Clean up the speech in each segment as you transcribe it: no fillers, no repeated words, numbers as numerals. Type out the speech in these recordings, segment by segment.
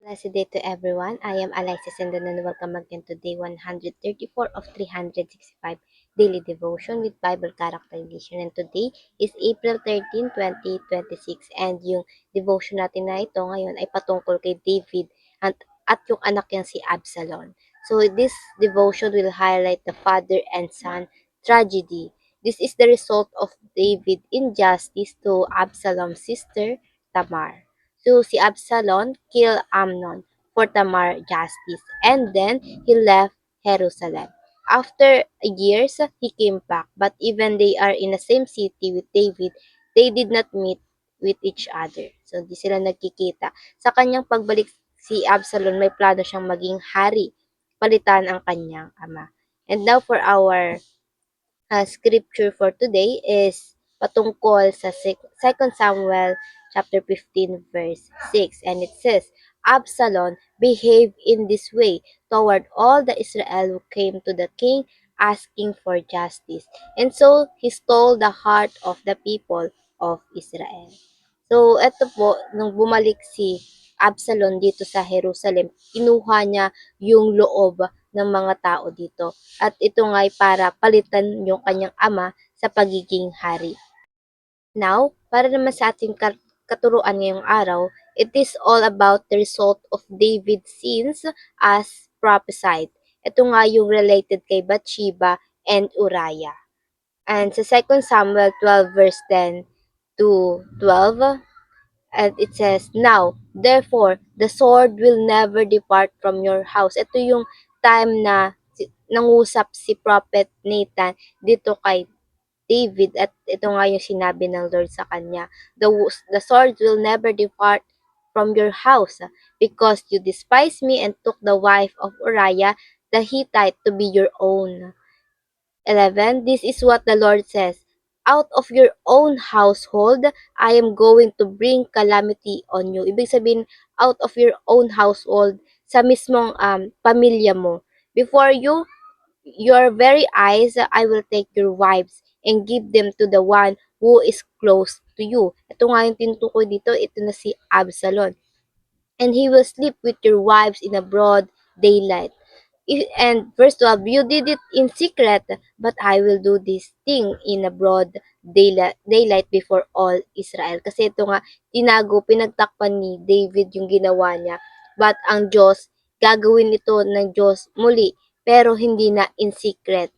Blessed day to everyone. I am Alexis and welcome again to day 134 of 365 daily devotion with Bible character edition. And today is April 13, 2026. And yung devotion natin na ito ngayon ay patungkol kay David at yung anak niyang si Absalom. So this devotion will highlight the father and son tragedy. This is the result of David injustice to Absalom's sister Tamar. So si Absalom killed Amnon for Tamar justice, and then he left Jerusalem. After years, he came back, but even they are in the same city with David, they did not meet with each other. So di sila nagkikita. Sa kanyang pagbalik si Absalom, may plano siyang maging hari, palitan ang kanyang ama. And now for our scripture for today is patungkol sa 2 Samuel chapter 15 verse 6, and it says, Absalom behaved in this way toward all the Israel who came to the king asking for justice, and so he stole the heart of the people of Israel. So, eto po, nung bumalik si Absalom dito sa Jerusalem, kinuha niya yung loob ng mga tao dito. At ito nga ay para palitan yung kanyang ama sa pagiging hari. Now, para naman sa ating katuruan ngayong araw, it is all about the result of David's sins as prophesied. Ito nga yung related kay Bathsheba and Uriah. And sa 2 Samuel 12 verse 10 to 12, and it says, Now, therefore, the sword will never depart from your house. Ito yung time na nangusap si Prophet Nathan dito kay David, at ito nga yung sinabi ng Lord sa kanya. The sword will never depart from your house because you despised me and took the wife of Uriah the Hittite to be your own. 11. This is what the Lord says. Out of your own household, I am going to bring calamity on you. Ibig sabihin, out of your own household, sa mismong pamilya mo. Before your very eyes, I will take your wives and give them to the one who is close to you. Ito nga yung tinutukoy dito, ito na si Absalom. And he will sleep with your wives in a broad daylight. And verse 12, you did it in secret, but I will do this thing in a broad daylight before all Israel. Kasi ito nga, tinago, pinagtakpan ni David yung ginawa niya. But ang Diyos, gagawin ito ng Diyos muli, pero hindi na in secret.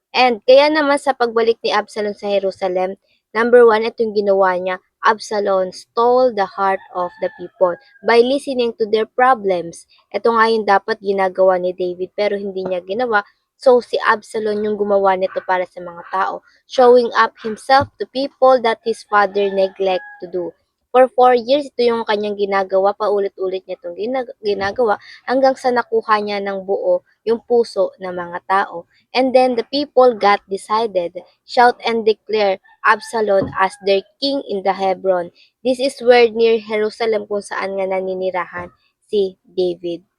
And kaya naman sa pagbalik ni Absalom sa Jerusalem, number one, ito yung ginawa niya. Absalom stole the heart of the people by listening to their problems. Ito nga yung dapat ginagawa ni David pero hindi niya ginawa. So si Absalom yung gumawa nito para sa mga tao, showing up himself to people that his father neglect to do. For 4 years, ito yung kanyang ginagawa, paulit-ulit niya itong ginagawa hanggang sa nakuha niya ng buo yung puso ng mga tao. And then the people got decided, shout and declare Absalom as their king in the Hebron. This is where near Jerusalem kung saan nga naninirahan si David.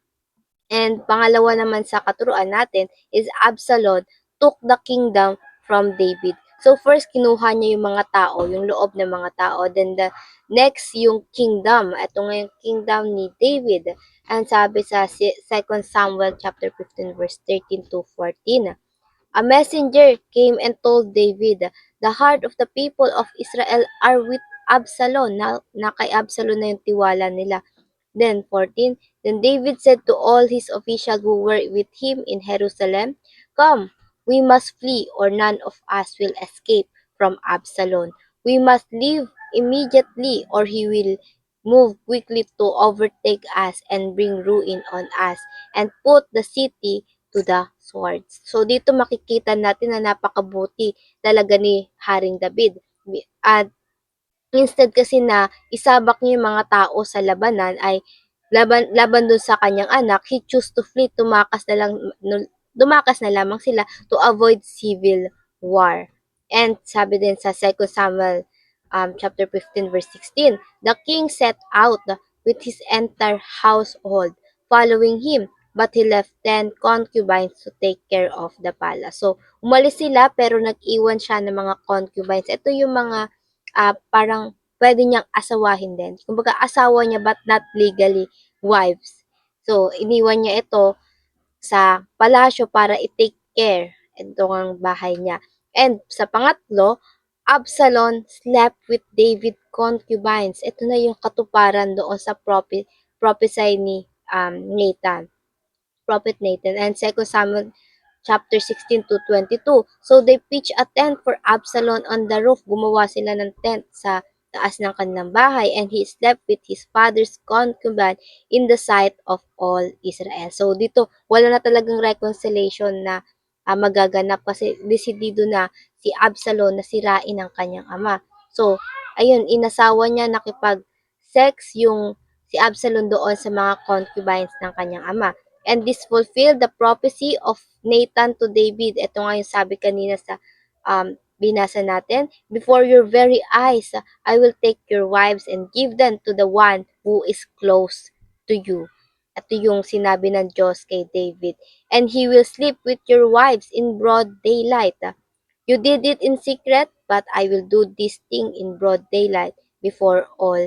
And pangalawa naman sa katuruan natin is Absalom took the kingdom from David. So first, kinuha niya yung mga tao, yung loob ng mga tao. Then the next, yung kingdom. Ito nga yung kingdom ni David. And sabi sa 2 Samuel chapter 15 verse 13 to 14. A messenger came and told David, the heart of the people of Israel are with Absalom. Na kay Absalom na yung tiwala nila. Then 14, then David said to all his officials who were with him in Jerusalem, Come, we must flee, or none of us will escape from Absalom. We must leave immediately, or he will move quickly to overtake us and bring ruin on us, and put the city to the sword. So dito makikita natin na napakabuti talaga ni Haring David. At instead kasi na isabak niya yung mga tao sa labanan ay laban dun sa kanyang anak, he chose to flee, tumakas na lamang sila to avoid civil war. And sabi din sa 2 Samuel chapter 15 verse 16, the king set out with his entire household following him, but he left 10 concubines to take care of the palace. So, umalis sila pero nag-iwan siya ng mga concubines. Ito yung mga parang pwede niyang asawahin din. Kumbaga asawa niya but not legally. wives. So, iniwan niya ito sa palasyo para i-take care itong bahay niya. And sa pangatlo, Absalom slept with David concubines. Ito na yung katuparan doon sa prophecy ni Nathan. Prophet Nathan, and Second Samuel chapter 16 to 22. So they pitched a tent for Absalom on the roof. Gumawa sila ng tent sa taas ng kanilang bahay, and he slept with his father's concubine in the sight of all Israel. So dito, wala na talagang reconciliation na magaganap kasi desidido na si Absalom na sirain ang kanyang ama. So, ayun, inasawa niya nakipag-sex yung si Absalom doon sa mga concubines ng kanyang ama. And this fulfilled the prophecy of Nathan to David. Ito nga yung sabi kanina sa binasa natin. Before your very eyes, I will take your wives and give them to the one who is close to you. Ito yung sinabi ng Diyos kay David. And he will sleep with your wives in broad daylight. You did it in secret, but I will do this thing in broad daylight before all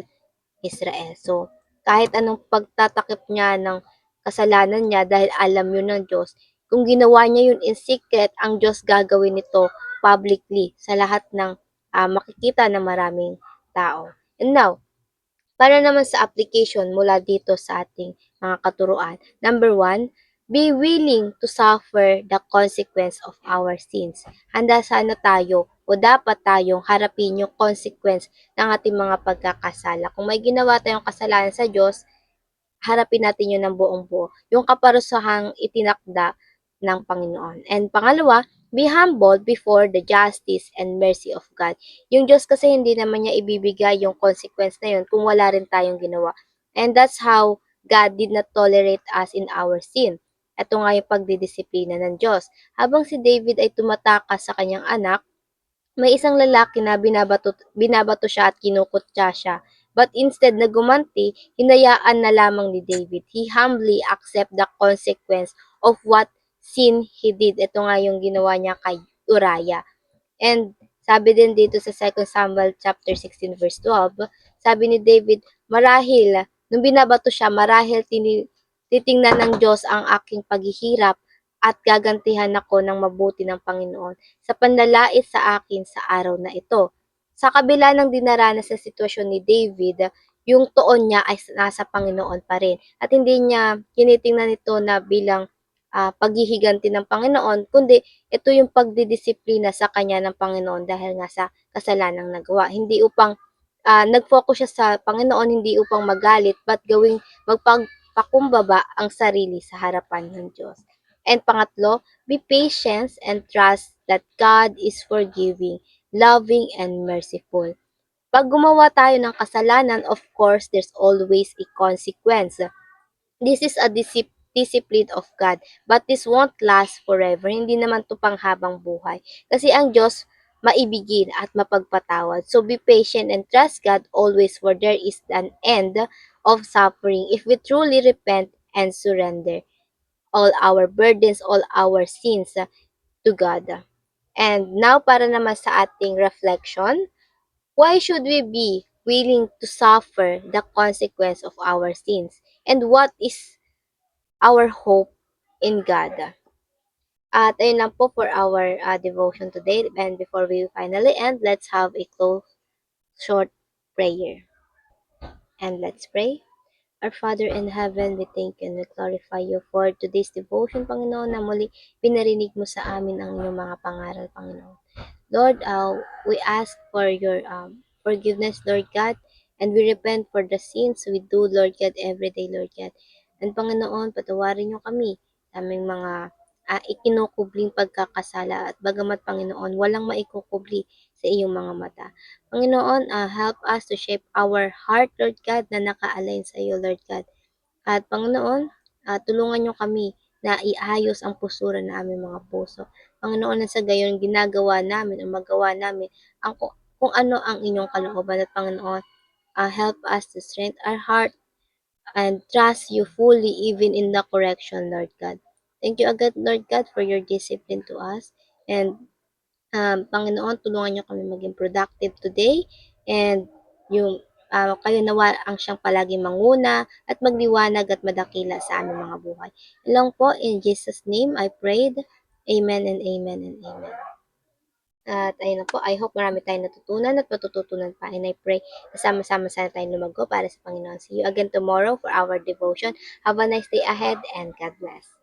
Israel. So, kahit anong pagtatakip niya ng kasalanan niya dahil alam yun ng Diyos, kung ginawa niya yun in secret, ang Diyos gagawin nito publicly sa lahat ng makikita ng maraming tao. And now, para naman sa application mula dito sa ating mga katuruan. Number one, be willing to suffer the consequence of our sins. Handa sana tayo o dapat tayong harapin yung consequence ng ating mga pagkakasala. Kung may ginawa tayong kasalanan sa Diyos, harapin natin yun ng buong buo. Yung kaparusahang itinakda ng Panginoon. And pangalawa, be humble before the justice and mercy of God. Yung Diyos kasi hindi naman niya ibibigay yung consequence na yun kung wala rin tayong ginawa. And that's how God did not tolerate us in our sin. Ito nga yung pagdidisiplina ng Diyos. Habang si David ay tumatakas sa kanyang anak, may isang lalaki na binabato siya at kinukutya siya. But instead na gumanti, hinayaan na lamang ni David. He humbly accept the consequence of what sin he did. Ito nga yung ginawa niya kay Uriah. And sabi din dito sa 2 Samuel chapter 16 verse 12, sabi ni David, marahil, nung binabato siya, marahil titingnan ng Diyos ang aking paghihirap at gagantihan ako ng mabuti ng Panginoon sa panlalait sa akin sa araw na ito. Sa kabila ng dinaranas sa sitwasyon ni David, yung tuon niya ay nasa Panginoon pa rin. At hindi niya tinitingnan ito na bilang paghihiganti ng Panginoon, kundi ito yung pagdidisiplina sa kanya ng Panginoon dahil nga sa kasalanang nagawa. Hindi upang nag-focus siya sa Panginoon, hindi upang magalit, but magpakumbaba ang sarili sa harapan ng Diyos. And pangatlo, be patient and trust that God is forgiving, loving, and merciful. Pag gumawa tayo ng kasalanan, of course, there's always a consequence. This is a discipline of God, but this won't last forever. Hindi naman to panghabang buhay. Kasi ang Diyos maibigin at mapagpatawad. So be patient and trust God always, for there is an end of suffering if we truly repent and surrender all our burdens, all our sins to God. And now para naman sa ating reflection, why should we be willing to suffer the consequence of our sins? And what is our hope in God? At ayun lang po for our devotion today. And before we finally end, let's have a close, short prayer. And let's pray. Our Father in heaven, we thank you and we glorify you for today's devotion, Panginoon, na muli pinarinig mo sa amin ang inyong mga pangaral, Panginoon. Lord, we ask for your forgiveness, Lord God, and we repent for the sins we do, Lord God, every day, Lord God. And Panginoon, patawarin niyo kami sa aming mga ikinukubling pagkakasala at bagamat Panginoon, walang maikukubli sa iyong mga mata. Panginoon, help us to shape our heart, Lord God, na naka-align sa iyo, Lord God. At Panginoon, tulungan niyo kami na iayos ang pusura ng aming mga puso. Panginoon, na sa gayon ginagawa namin o magawa namin kung ano ang inyong kalooban. At Panginoon, help us to strengthen our heart and trust you fully even in the correction, Lord God. Thank you agad, Lord God, for your discipline to us. And Panginoon, tulungan niyo kami maging productive today and yung kayo nawa ang siyang palaging manguna at magliwanag at madakila sa aming mga buhay. Lang po, in Jesus' name I prayed. Amen and amen and amen. At ayun na po, I hope marami tayong natutunan at matututunan pa. And I pray na sama-sama sana tayong lumago para sa Panginoon. See you again tomorrow for our devotion. Have a nice day ahead and God bless.